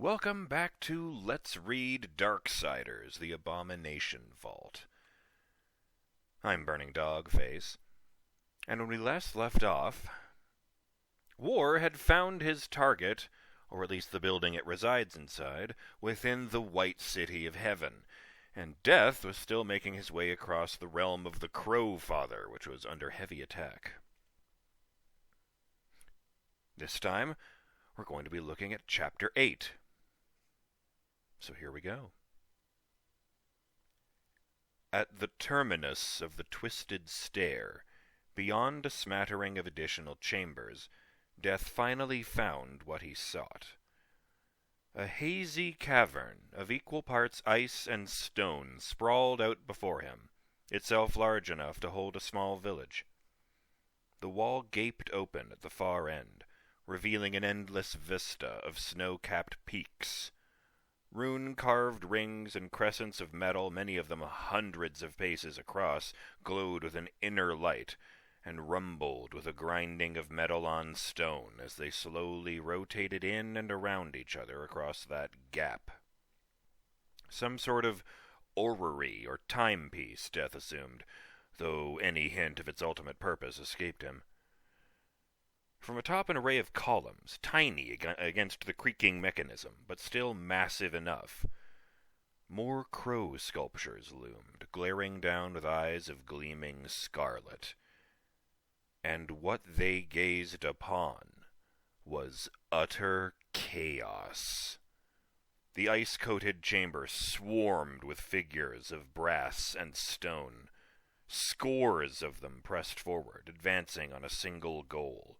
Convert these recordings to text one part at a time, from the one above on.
Welcome back to Let's Read Darksiders, the Abomination Vault. I'm BurningDogFace, and when we last left off, War had found his target, or at least the building it resides inside, within the White City of Heaven, and Death was still making his way across the realm of the Crowfather, which was under heavy attack. This time, we're going to be looking at Chapter 8. So here we go. At the terminus of the twisted stair, beyond a smattering of additional chambers, Death finally found what he sought. A hazy cavern of equal parts ice and stone sprawled out before him, itself large enough to hold a small village. The wall gaped open at the far end, revealing an endless vista of snow-capped peaks. Rune-carved rings and crescents of metal, many of them hundreds of paces across, glowed with an inner light, and rumbled with a grinding of metal on stone as they slowly rotated in and around each other across that gap. Some sort of orrery or timepiece, Death assumed, though any hint of its ultimate purpose escaped him. From atop an array of columns, tiny against the creaking mechanism, but still massive enough, more crow sculptures loomed, glaring down with eyes of gleaming scarlet. And what they gazed upon was utter chaos. The ice-coated chamber swarmed with figures of brass and stone, scores of them pressed forward, advancing on a single goal.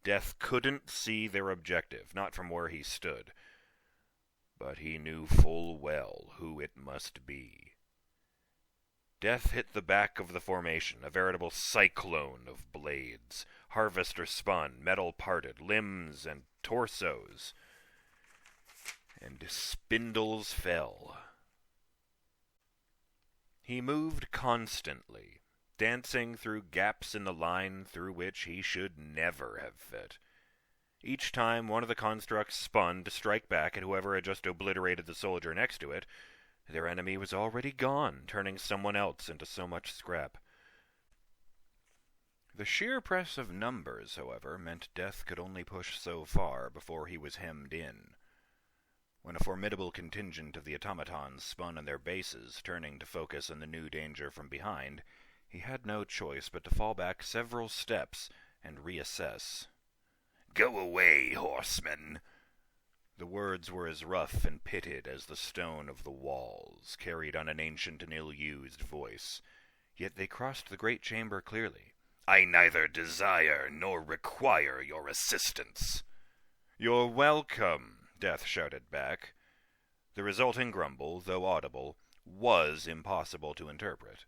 Death couldn't see their objective, not from where he stood, but he knew full well who it must be. Death hit the back of the formation, a veritable cyclone of blades. Harvester spun, metal parted, limbs and torsos, and spindles fell. He moved constantly, dancing through gaps in the line through which he should never have fit. Each time one of the constructs spun to strike back at whoever had just obliterated the soldier next to it, their enemy was already gone, turning someone else into so much scrap. The sheer press of numbers, however, meant Death could only push so far before he was hemmed in. When a formidable contingent of the automatons spun on their bases, turning to focus on the new danger from behind, he had no choice but to fall back several steps and reassess. "Go away, horseman!" The words were as rough and pitted as the stone of the walls, carried on an ancient and ill-used voice, yet they crossed the great chamber clearly. "I neither desire nor require your assistance." "You're welcome," Death shouted back. The resulting grumble, though audible, was impossible to interpret.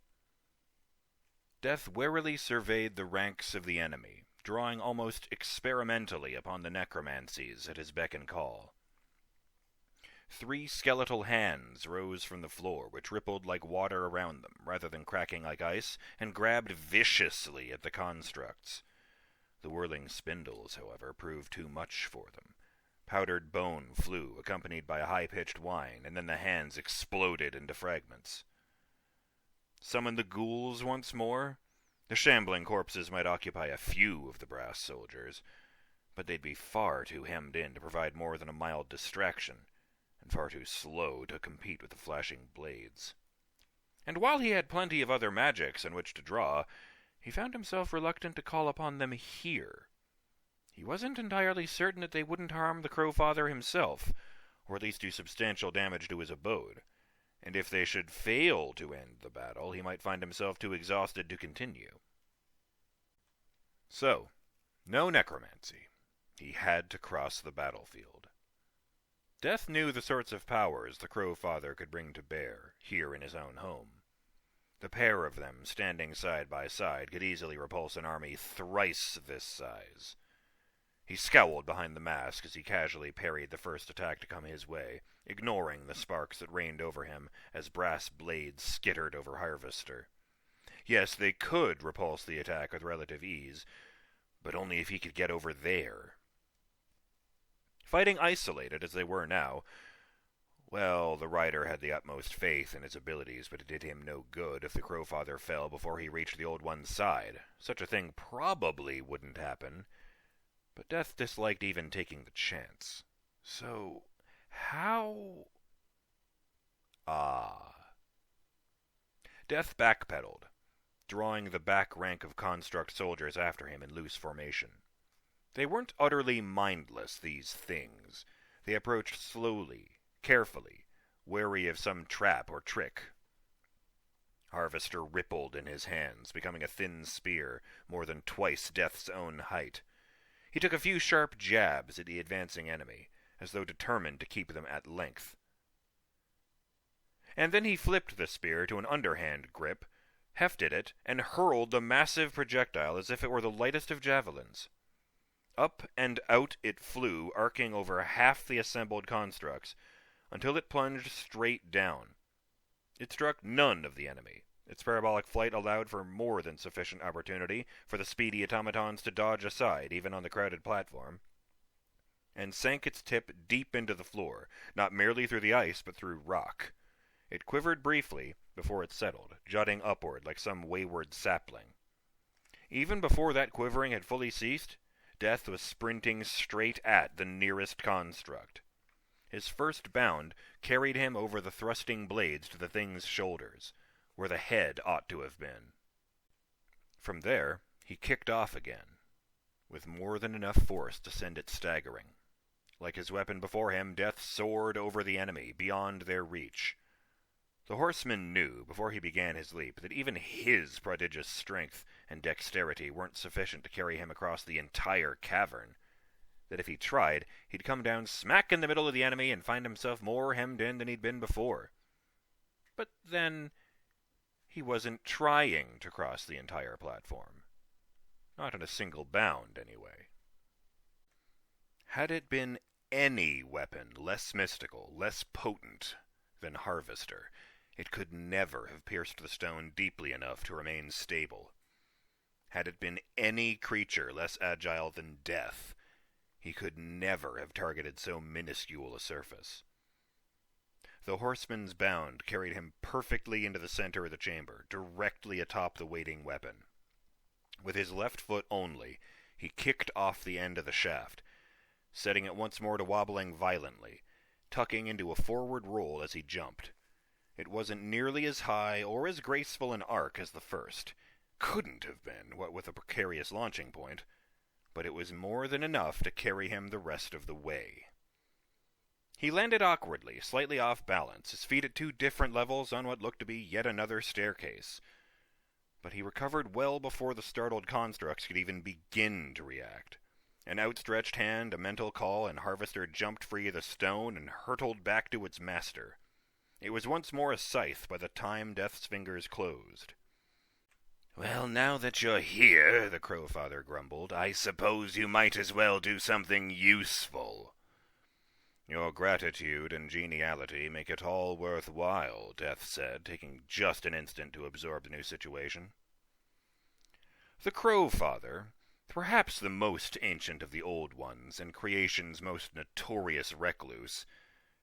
Death warily surveyed the ranks of the enemy, drawing almost experimentally upon the necromancies at his beck and call. 3 skeletal hands rose from the floor, which rippled like water around them, rather than cracking like ice, and grabbed viciously at the constructs. The whirling spindles, however, proved too much for them. Powdered bone flew, accompanied by a high-pitched whine, and then the hands exploded into fragments. Summon the ghouls once more? The shambling corpses might occupy a few of the brass soldiers, but they'd be far too hemmed in to provide more than a mild distraction, and far too slow to compete with the flashing blades. And while he had plenty of other magics on which to draw, he found himself reluctant to call upon them here. He wasn't entirely certain that they wouldn't harm the Crowfather himself, or at least do substantial damage to his abode. And if they should fail to end the battle, he might find himself too exhausted to continue. So, no necromancy. He had to cross the battlefield. Death knew the sorts of powers the Crowfather could bring to bear, here in his own home. The pair of them, standing side by side, could easily repulse an army thrice this size. He scowled behind the mask as he casually parried the first attack to come his way, ignoring the sparks that rained over him as brass blades skittered over Harvester. Yes, they could repulse the attack with relative ease, but only if he could get over there. Fighting isolated as they were now, well, the rider had the utmost faith in his abilities, but it did him no good if the Crowfather fell before he reached the Old One's side. Such a thing probably wouldn't happen, but Death disliked even taking the chance. So, how... Death backpedaled, drawing the back rank of construct soldiers after him in loose formation. They weren't utterly mindless, these things. They approached slowly, carefully, wary of some trap or trick. Harvester rippled in his hands, becoming a thin spear, more than twice Death's own height. He took a few sharp jabs at the advancing enemy, as though determined to keep them at length. And then he flipped the spear to an underhand grip, hefted it, and hurled the massive projectile as if it were the lightest of javelins. Up and out it flew, arcing over half the assembled constructs, until it plunged straight down. It struck none of the enemy. Its parabolic flight allowed for more than sufficient opportunity for the speedy automatons to dodge aside, even on the crowded platform, and sank its tip deep into the floor, not merely through the ice, but through rock. It quivered briefly before it settled, jutting upward like some wayward sapling. Even before that quivering had fully ceased, Death was sprinting straight at the nearest construct. His first bound carried him over the thrusting blades to the thing's shoulders, where the head ought to have been. From there, he kicked off again, with more than enough force to send it staggering. Like his weapon before him, Death soared over the enemy, beyond their reach. The horseman knew, before he began his leap, that even his prodigious strength and dexterity weren't sufficient to carry him across the entire cavern. That if he tried, he'd come down smack in the middle of the enemy and find himself more hemmed in than he'd been before. But then, he wasn't trying to cross the entire platform. Not in a single bound, anyway. Had it been any weapon less mystical, less potent than Harvester, it could never have pierced the stone deeply enough to remain stable. Had it been any creature less agile than Death, he could never have targeted so minuscule a surface. The horseman's bound carried him perfectly into the center of the chamber, directly atop the waiting weapon. With his left foot only, he kicked off the end of the shaft, setting it once more to wobbling violently, tucking into a forward roll as he jumped. It wasn't nearly as high or as graceful an arc as the first. Couldn't have been, what with a precarious launching point, but it was more than enough to carry him the rest of the way. He landed awkwardly, slightly off balance, his feet at two different levels on what looked to be yet another staircase. But he recovered well before the startled constructs could even begin to react. An outstretched hand, a mental call, and Harvester jumped free of the stone and hurtled back to its master. It was once more a scythe by the time Death's fingers closed. "Well, now that you're here," the Crowfather grumbled, "I suppose you might as well do something useful." "Your gratitude and geniality make it all worthwhile," Death said, taking just an instant to absorb the new situation. The Crowfather, perhaps the most ancient of the Old Ones and creation's most notorious recluse,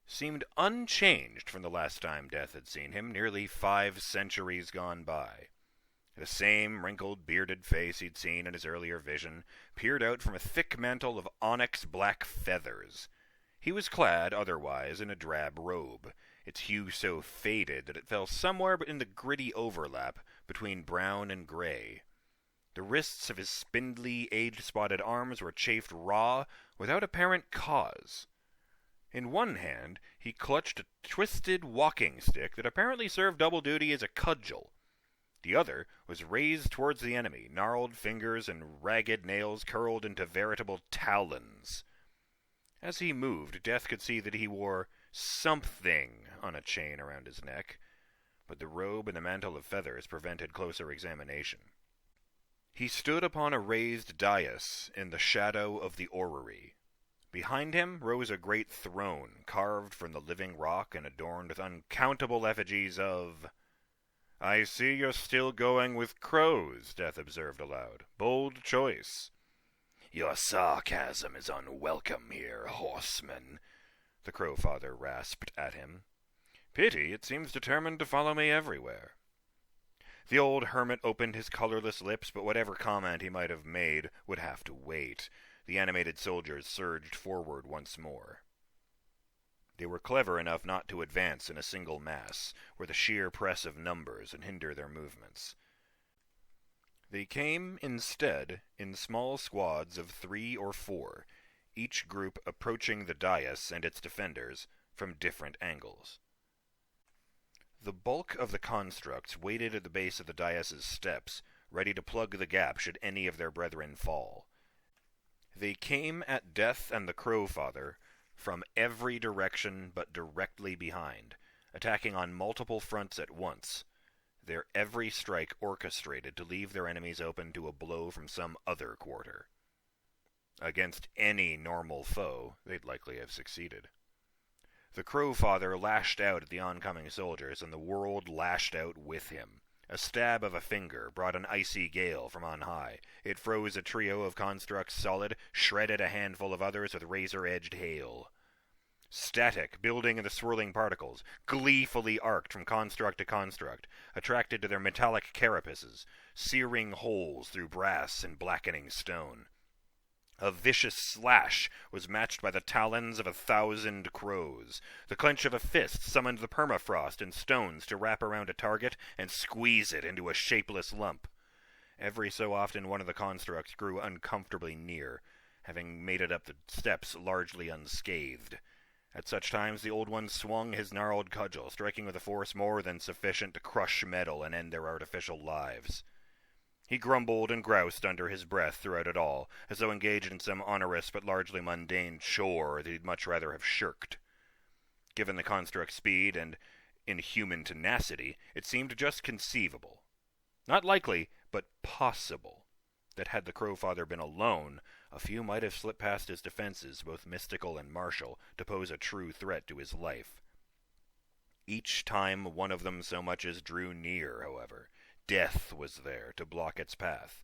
seemed unchanged from the last time Death had seen him, nearly 5 centuries gone by. The same wrinkled, bearded face he'd seen in his earlier vision peered out from a thick mantle of onyx-black feathers. He was clad, otherwise, in a drab robe, its hue so faded that it fell somewhere in the gritty overlap between brown and gray. The wrists of his spindly, age-spotted arms were chafed raw, without apparent cause. In one hand, he clutched a twisted walking stick that apparently served double duty as a cudgel. The other was raised towards the enemy, gnarled fingers and ragged nails curled into veritable talons. As he moved, Death could see that he wore something on a chain around his neck, but the robe and the mantle of feathers prevented closer examination. He stood upon a raised dais in the shadow of the orrery. Behind him rose a great throne, carved from the living rock and adorned with uncountable effigies of... "I see you're still going with crows," Death observed aloud. "Bold choice." "Your sarcasm is unwelcome here, horseman," the Crowfather rasped at him. "Pity it seems determined to follow me everywhere." The old hermit opened his colorless lips, but whatever comment he might have made would have to wait. The animated soldiers surged forward once more. They were clever enough not to advance in a single mass, where the sheer press of numbers would hinder their movements. They came, instead, in small squads of 3 or 4, each group approaching the dais and its defenders from different angles. The bulk of the constructs waited at the base of the dais' steps, ready to plug the gap should any of their brethren fall. They came at Death and the Crowfather from every direction but directly behind, attacking on multiple fronts at once, their every strike orchestrated to leave their enemies open to a blow from some other quarter. Against any normal foe, they'd likely have succeeded. The Crowfather lashed out at the oncoming soldiers, and the world lashed out with him. A stab of a finger brought an icy gale from on high. It froze a trio of constructs solid, shredded a handful of others with razor-edged hail. Static, building in the swirling particles, gleefully arced from construct to construct, attracted to their metallic carapaces, searing holes through brass and blackening stone. A vicious slash was matched by the talons of 1,000 crows. The clench of a fist summoned the permafrost and stones to wrap around a target and squeeze it into a shapeless lump. Every so often one of the constructs grew uncomfortably near, having made it up the steps largely unscathed. At such times the old one swung his gnarled cudgel, striking with a force more than sufficient to crush metal and end their artificial lives. He grumbled and groused under his breath throughout it all, as though engaged in some onerous but largely mundane chore that he'd much rather have shirked. Given the construct's speed and inhuman tenacity, it seemed just conceivable. Not likely, but possible, that had the Crowfather been alone, a few might have slipped past his defenses, both mystical and martial, to pose a true threat to his life. Each time one of them so much as drew near, however, death was there to block its path.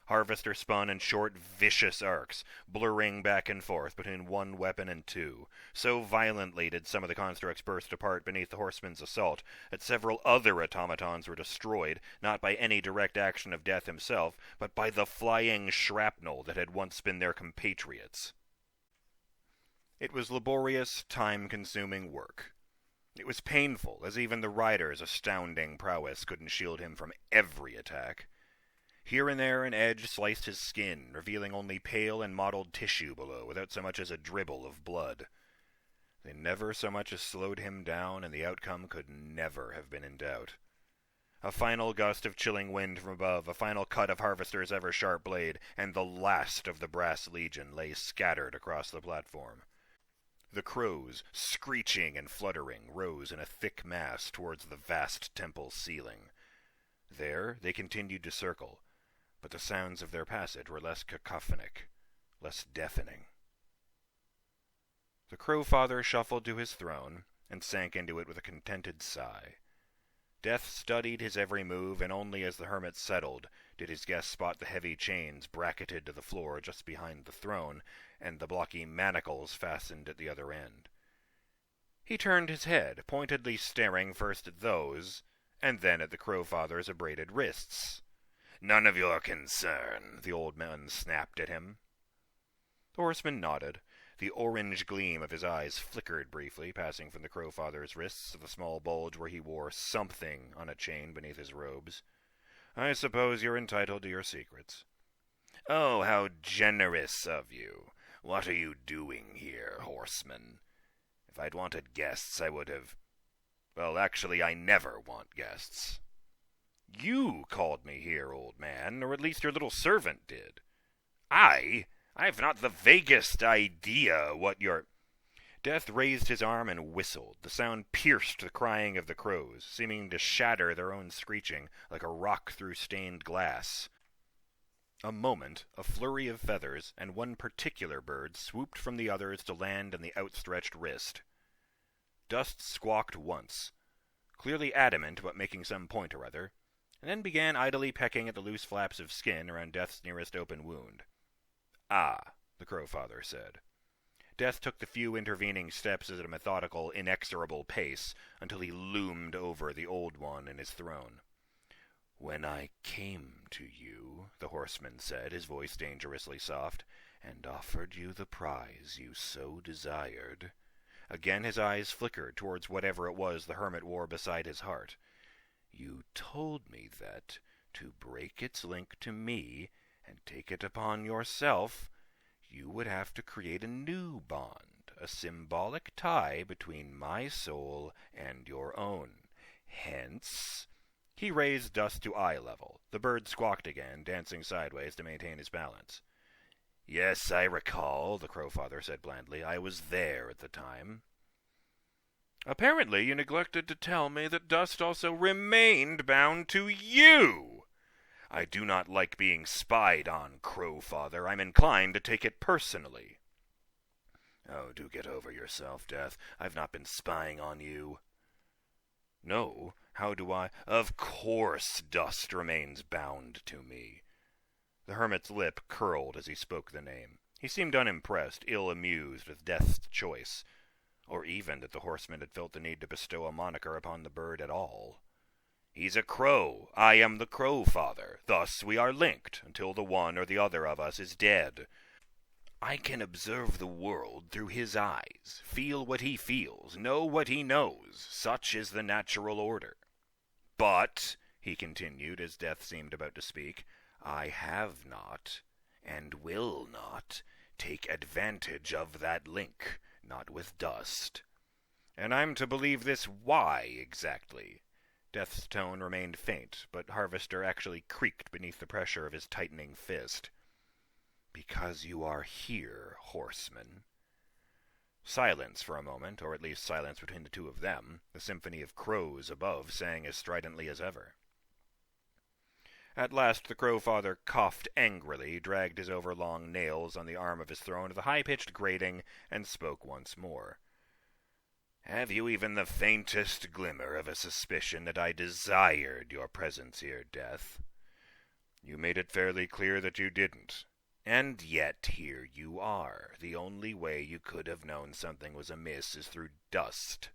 Harvester spun in short, vicious arcs, blurring back and forth between one weapon and two. So violently did some of the constructs burst apart beneath the horseman's assault that several other automatons were destroyed, not by any direct action of Death himself, but by the flying shrapnel that had once been their compatriots. It was laborious, time-consuming work. It was painful, as even the rider's astounding prowess couldn't shield him from every attack. Here and there an edge sliced his skin, revealing only pale and mottled tissue below, without so much as a dribble of blood. They never so much as slowed him down, and the outcome could never have been in doubt. A final gust of chilling wind from above, a final cut of Harvester's ever-sharp blade, and the last of the brass legion lay scattered across the platform. The crows, screeching and fluttering, rose in a thick mass towards the vast temple ceiling. There they continued to circle, but the sounds of their passage were less cacophonic, less deafening. The Crowfather shuffled to his throne, and sank into it with a contented sigh. Death studied his every move, and only as the hermit settled did his guest spot the heavy chains bracketed to the floor just behind the throne, and the blocky manacles fastened at the other end. He turned his head, pointedly staring first at those, and then at the Crowfather's abraded wrists. "None of your concern," the old man snapped at him. The horseman nodded. The orange gleam of his eyes flickered briefly, passing from the Crowfather's wrists to the small bulge where he wore something on a chain beneath his robes. "I suppose you're entitled to your secrets." "Oh, how generous of you. What are you doing here, horseman? If I'd wanted guests, I would have... Well, actually, I never want guests." "You called me here, old man, or at least your little servant did." I've not the vaguest idea what you're..." Death raised his arm and whistled. The sound pierced the crying of the crows, seeming to shatter their own screeching like a rock through stained glass. A moment, a flurry of feathers, and one particular bird swooped from the others to land on the outstretched wrist. Dust squawked once, clearly adamant about making some point or other, and then began idly pecking at the loose flaps of skin around Death's nearest open wound. Ah, the Crowfather said. Death took the few intervening steps at a methodical, inexorable pace until he loomed over the Old One in his throne. "When I came to you," the horseman said, his voice dangerously soft, "and offered you the prize you so desired." Again his eyes flickered towards whatever it was the hermit wore beside his heart. "You told me that, to break its link to me and take it upon yourself, you would have to create a new bond, a symbolic tie between my soul and your own. Hence—" He raised Dust to eye level. The bird squawked again, dancing sideways to maintain his balance. "Yes, I recall," the Crowfather said blandly. "I was there at the time." "Apparently you neglected to tell me that Dust also remained bound to you. I do not like being spied on, Crowfather. I'm inclined to take it personally." "Oh, do get over yourself, Death. I've not been spying on you." "No? How do I—" "Of course Dust remains bound to me." The hermit's lip curled as he spoke the name. He seemed unimpressed, ill-amused with Death's choice, or even that the horseman had felt the need to bestow a moniker upon the bird at all. "He's a crow. I am the Crowfather. Thus we are linked, until the one or the other of us is dead. I can observe the world through his eyes, feel what he feels, know what he knows. Such is the natural order. But," he continued, as Death seemed about to speak, "I have not, and will not, take advantage of that link, not with Dust." "And I'm to believe this why, exactly?" Death's tone remained faint, but Harvester actually creaked beneath the pressure of his tightening fist. "Because you are here, horseman." Silence for a moment, or at least silence between the two of them, the symphony of crows above sang as stridently as ever. At last the Crowfather coughed angrily, dragged his overlong nails on the arm of his throne to the high-pitched grating, and spoke once more. "Have you even the faintest glimmer of a suspicion that I desired your presence here, Death?" "You made it fairly clear that you didn't." "And yet here you are. The only way you could have known something was amiss is through Dust."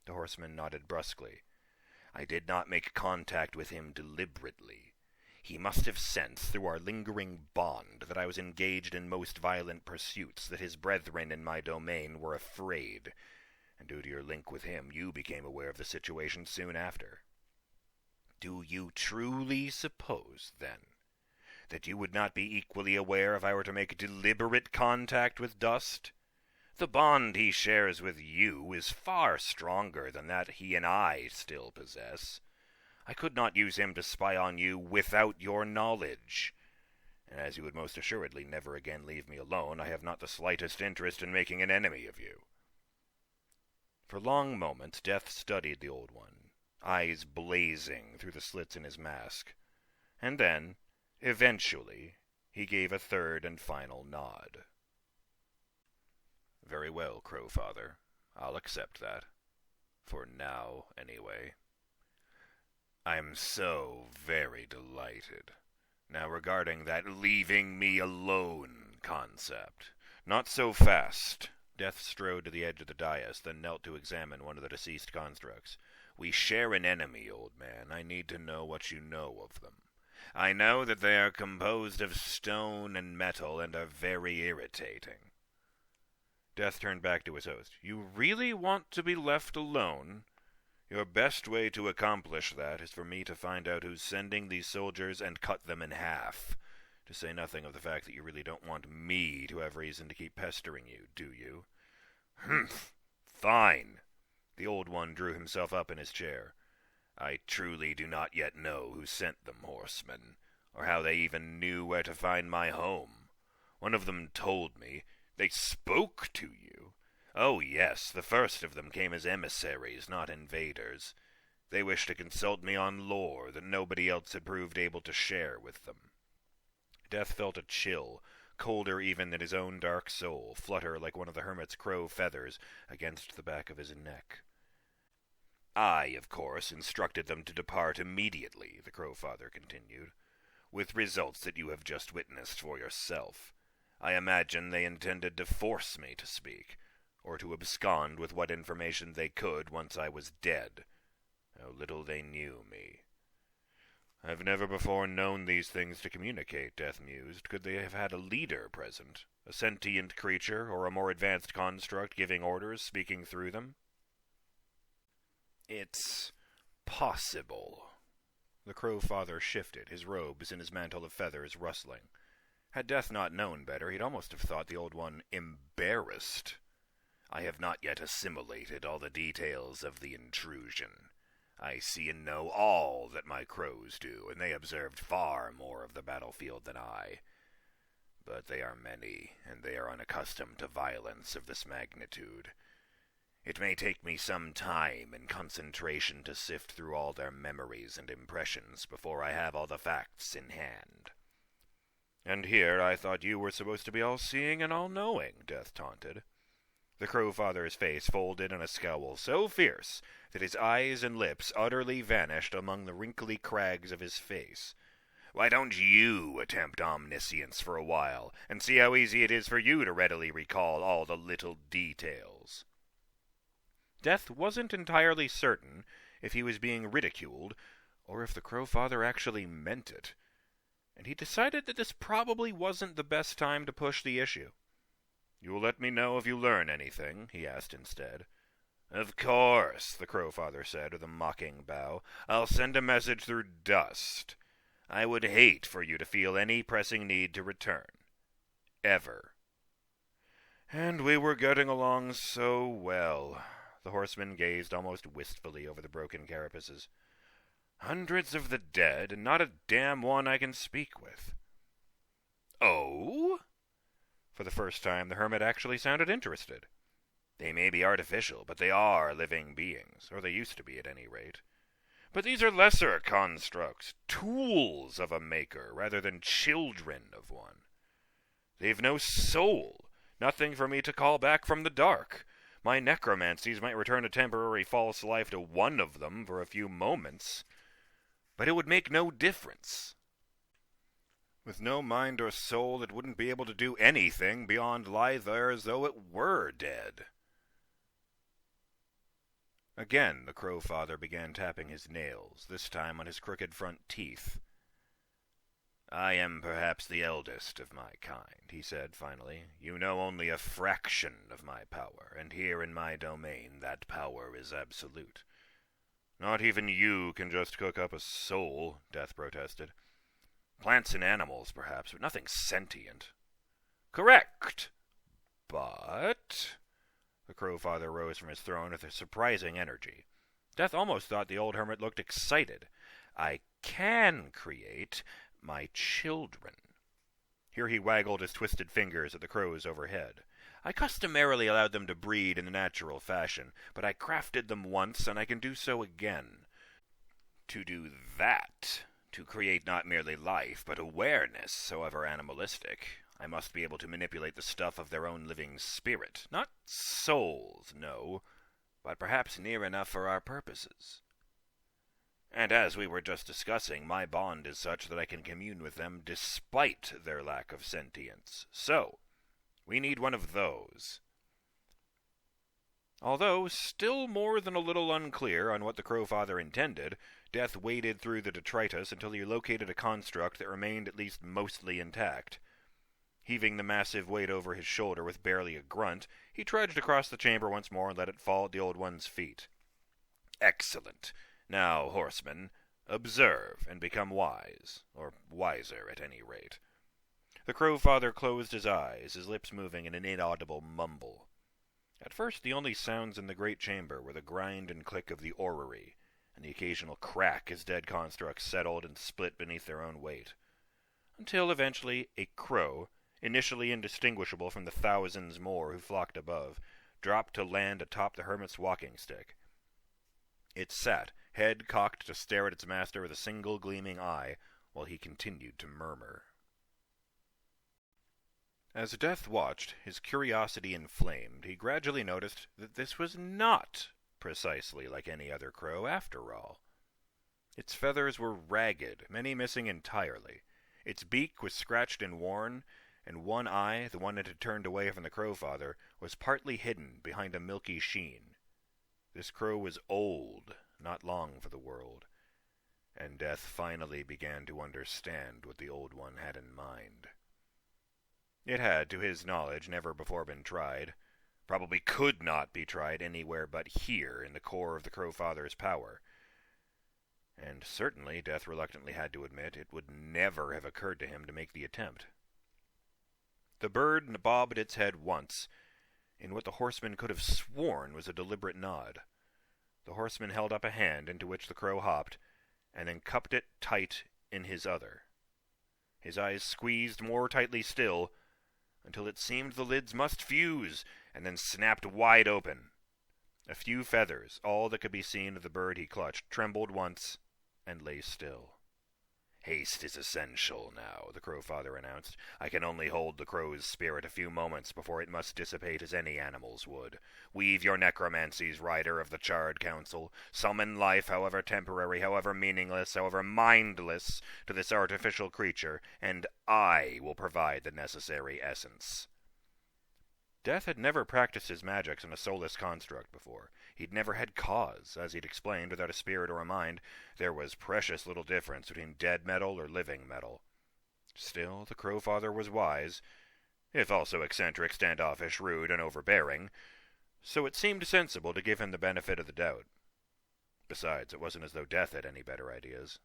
The horseman nodded brusquely. "I did not make contact with him deliberately. He must have sensed through our lingering bond that I was engaged in most violent pursuits, that his brethren in my domain were afraid, and due to your link with him, you became aware of the situation soon after. Do you truly suppose, then, that you would not be equally aware if I were to make deliberate contact with Dust? The bond he shares with you is far stronger than that he and I still possess. I could not use him to spy on you without your knowledge. And as you would most assuredly never again leave me alone, I have not the slightest interest in making an enemy of you." For long moments Death studied the Old One, eyes blazing through the slits in his mask, and then, eventually, he gave a third and final nod. "Very well, Crowfather. I'll accept that. For now, anyway." "I'm so very delighted. Now regarding that leaving me alone concept." "Not so fast." Death strode to the edge of the dais, then knelt to examine one of the deceased constructs. "We share an enemy, old man. I need to know what you know of them. I know that they are composed of stone and metal and are very irritating." Death turned back to his host. "You really want to be left alone? Your best way to accomplish that is for me to find out who's sending these soldiers and cut them in half. To say nothing of the fact that you really don't want me to have reason to keep pestering you, do you?" "Humph! Fine." The Old One drew himself up in his chair. "I truly do not yet know who sent them, horsemen, or how they even knew where to find my home. One of them told me. They spoke to you. Oh yes, the first of them came as emissaries, not invaders. They wished to consult me on lore that nobody else had proved able to share with them." Death felt a chill, colder even than his own dark soul, flutter like one of the hermit's crow feathers against the back of his neck. "I, of course, instructed them to depart immediately," the Crowfather continued, "with results that you have just witnessed for yourself. I imagine they intended to force me to speak, or to abscond with what information they could once I was dead. How little they knew me. I've never before known these things to communicate, Death mused. Could they have had a leader present? A sentient creature, or a more advanced construct giving orders, speaking through them? It's possible. The Crowfather shifted, his robes and his mantle of feathers rustling. Had Death not known better, he'd almost have thought the Old One embarrassed. I have not yet assimilated all the details of the intrusion. I see and know all that my crows do, and they observed far more of the battlefield than I. But they are many, and they are unaccustomed to violence of this magnitude. It may take me some time and concentration to sift through all their memories and impressions before I have all the facts in hand. And here I thought you were supposed to be all-seeing and all-knowing, Death taunted. The Crowfather's face folded in a scowl so fierce that his eyes and lips utterly vanished among the wrinkly crags of his face. Why don't you attempt omniscience for a while, and see how easy it is for you to readily recall all the little details? Death wasn't entirely certain if he was being ridiculed, or if the Crowfather actually meant it, and he decided that this probably wasn't the best time to push the issue. "You'll let me know if you learn anything?" he asked instead. "Of course," the Crowfather said with a mocking bow. "I'll send a message through dust. I would hate for you to feel any pressing need to return. Ever." And we were getting along so well. The horseman gazed almost wistfully over the broken carapaces. "Hundreds of the dead, and not a damn one I can speak with." "Oh?" For the first time, the hermit actually sounded interested. "They may be artificial, but they are living beings, or they used to be at any rate. But these are lesser constructs, tools of a maker, rather than children of one. They've no soul, nothing for me to call back from the dark. My necromancies might return a temporary false life to one of them for a few moments, but it would make no difference. With no mind or soul, it wouldn't be able to do anything beyond lie there as though it were dead." Again the Crowfather began tapping his nails, this time on his crooked front teeth. "I am perhaps the eldest of my kind," he said finally. "You know only a fraction of my power, and here in my domain that power is absolute." "Not even you can just cook up a soul," Death protested. "Plants and animals, perhaps, but nothing sentient." "Correct! But—" The Crowfather rose from his throne with a surprising energy. Death almost thought the old hermit looked excited. "I can create my children." Here he waggled his twisted fingers at the crows overhead. "I customarily allowed them to breed in a natural fashion, but I crafted them once, and I can do so again. To do that, to create not merely life, but awareness, however animalistic, I must be able to manipulate the stuff of their own living spirit. Not souls, no, but perhaps near enough for our purposes. And as we were just discussing, my bond is such that I can commune with them despite their lack of sentience. So, we need one of those." Although still more than a little unclear on what the Crowfather intended, Death waded through the detritus until he located a construct that remained at least mostly intact. Heaving the massive weight over his shoulder with barely a grunt, he trudged across the chamber once more and let it fall at the Old One's feet. "Excellent. Now, horseman, observe and become wise, or wiser at any rate." The Crowfather closed his eyes, his lips moving in an inaudible mumble. At first the only sounds in the great chamber were the grind and click of the orrery, and the occasional crack as dead constructs settled and split beneath their own weight, until eventually a crow, initially indistinguishable from the thousands more who flocked above, dropped to land atop the hermit's walking stick. It sat, head cocked to stare at its master with a single gleaming eye, while he continued to murmur. As Death watched, his curiosity inflamed, he gradually noticed that this was not precisely like any other crow after all. Its feathers were ragged, many missing entirely. Its beak was scratched and worn, and one eye, the one that had turned away from the Crowfather, was partly hidden behind a milky sheen. This crow was old, not long for the world, and Death finally began to understand what the Old One had in mind. It had, to his knowledge, never before been tried, probably could not be tried anywhere but here, in the core of the Crowfather's power. And certainly, Death reluctantly had to admit, it would never have occurred to him to make the attempt. The bird bobbed its head once, in what the horseman could have sworn was a deliberate nod. The horseman held up a hand into which the crow hopped, and then cupped it tight in his other. His eyes squeezed more tightly still, until it seemed the lids must fuse, and then snapped wide open. A few feathers, all that could be seen of the bird he clutched, trembled once, and lay still. "Haste is essential now," the Crowfather announced. "I can only hold the crow's spirit a few moments before it must dissipate as any animal's would. Weave your necromancies, rider of the Charred Council. Summon life, however temporary, however meaningless, however mindless, to this artificial creature, and I will provide the necessary essence." Death had never practiced his magics on a soulless construct before. He'd never had cause, as he'd explained, without a spirit or a mind. There was precious little difference between dead metal or living metal. Still, the Crowfather was wise, if also eccentric, standoffish, rude, and overbearing, so it seemed sensible to give him the benefit of the doubt. Besides, it wasn't as though Death had any better ideas.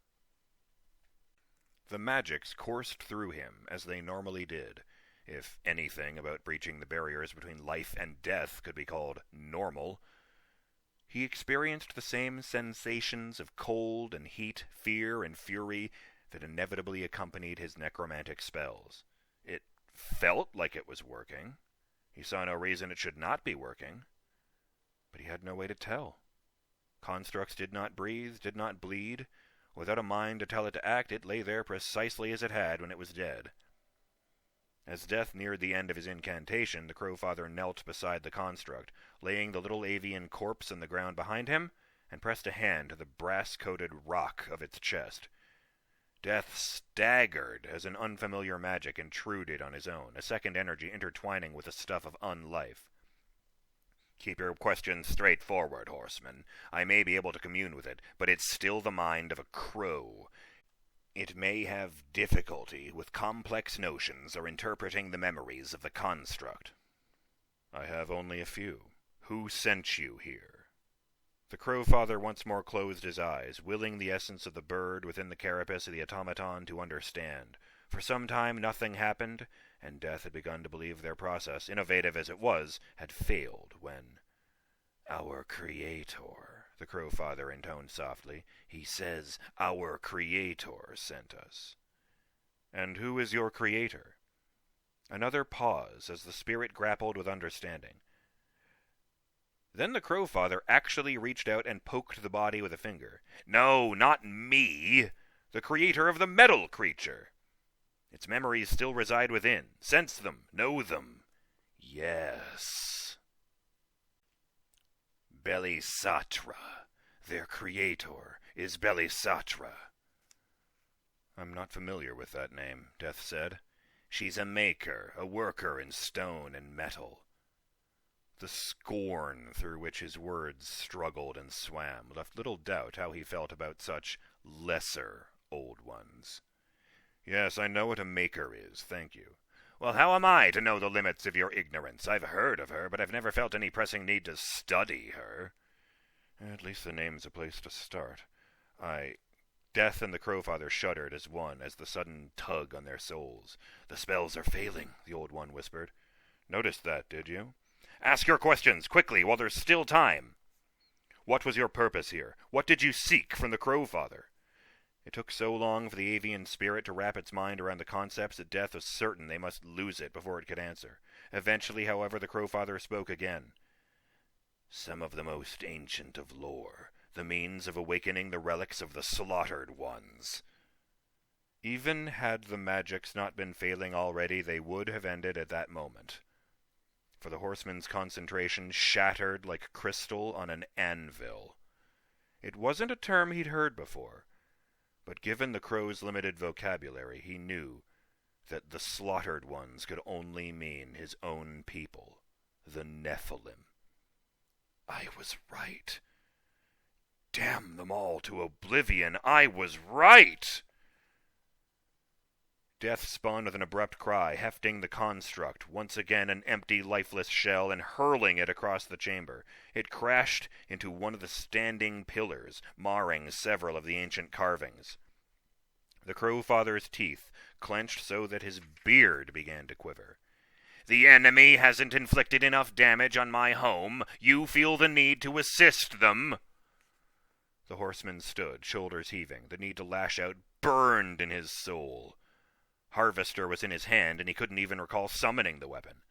The magics coursed through him, as they normally did. If anything about breaching the barriers between life and death could be called normal, he experienced the same sensations of cold and heat, fear and fury that inevitably accompanied his necromantic spells. It felt like it was working. He saw no reason it should not be working, but he had no way to tell. Constructs did not breathe, did not bleed. Without a mind to tell it to act, it lay there precisely as it had when it was dead. As Death neared the end of his incantation, the Crowfather knelt beside the construct, laying the little avian corpse on the ground behind him, and pressed a hand to the brass-coated rock of its chest. Death staggered as an unfamiliar magic intruded on his own, a second energy intertwining with the stuff of unlife. "Keep your questions straightforward, horseman. I may be able to commune with it, but it's still the mind of a crow. It may have difficulty with complex notions or interpreting the memories of the construct." "I have only a few. Who sent you here?" The Crowfather once more closed his eyes, willing the essence of the bird within the carapace of the automaton to understand. For some time nothing happened, and Death had begun to believe their process, innovative as it was, had failed when... "Our Creator," the Crowfather intoned softly. "He says our Creator sent us." "And who is your Creator?" Another pause as the spirit grappled with understanding. Then the Crowfather actually reached out and poked the body with a finger. "No, not me! The creator of the metal creature! Its memories still reside within. Sense them, know them. Yes. Belisatra. Their creator is Belisatra." "I'm not familiar with that name," Death said. "She's a maker, a worker in stone and metal." The scorn through which his words struggled and swam left little doubt how he felt about such lesser old ones. "Yes, I know what a maker is, thank you." "Well, how am I to know the limits of your ignorance? I've heard of her, but I've never felt any pressing need to study her." "At least the name's a place to start. Death and the Crowfather shuddered as one, as the sudden tug on their souls. "The spells are failing," the Old One whispered. "Noticed that, did you?" "Ask your questions, quickly, while there's still time." "What was your purpose here? What did you seek from the Crowfather?" It took so long for the avian spirit to wrap its mind around the concepts that Death was certain they must lose it before it could answer. Eventually, however, the Crowfather spoke again. "Some of the most ancient of lore, the means of awakening the relics of the slaughtered ones." Even had the magics not been failing already, they would have ended at that moment. For the horseman's concentration shattered like crystal on an anvil. It wasn't a term he'd heard before, but given the crow's limited vocabulary, he knew that the slaughtered ones could only mean his own people, the Nephilim. I was right. Damn them all to oblivion, I was right! Death spun with an abrupt cry, hefting the construct, once again an empty, lifeless shell, and hurling it across the chamber. It crashed into one of the standing pillars, marring several of the ancient carvings. The Crowfather's teeth clenched so that his beard began to quiver. The enemy hasn't inflicted enough damage on my home. You feel the need to assist them. The horseman stood, shoulders heaving. The need to lash out burned in his soul. Harvester was in his hand, and he couldn't even recall summoning the weapon.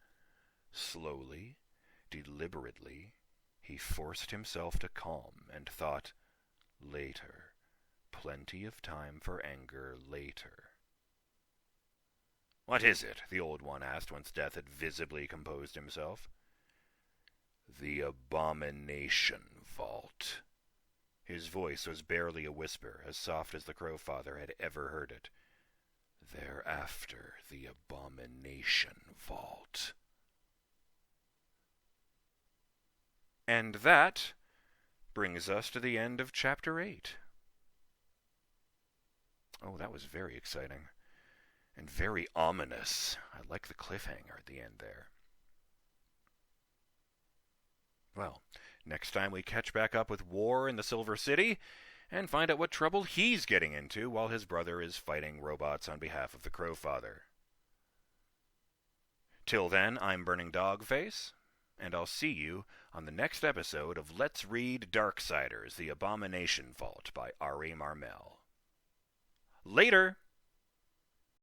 Slowly, deliberately, he forced himself to calm and thought, later. Plenty of time for anger later. What is it? The old one asked once Death had visibly composed himself. The Abomination Vault. His voice was barely a whisper, as soft as the Crowfather had ever heard it. Thereafter, the Abomination Vault. And that brings us to the end of Chapter 8. Oh, that was very exciting. And very ominous. I like the cliffhanger at the end there. Well, next time we catch back up with War in the Silver City, and find out what trouble he's getting into while his brother is fighting robots on behalf of the Crowfather. Till then, I'm BurningDogFace, and I'll see you on the next episode of Let's Read Darksiders, The Abomination Vault by Ari Marmel. Later!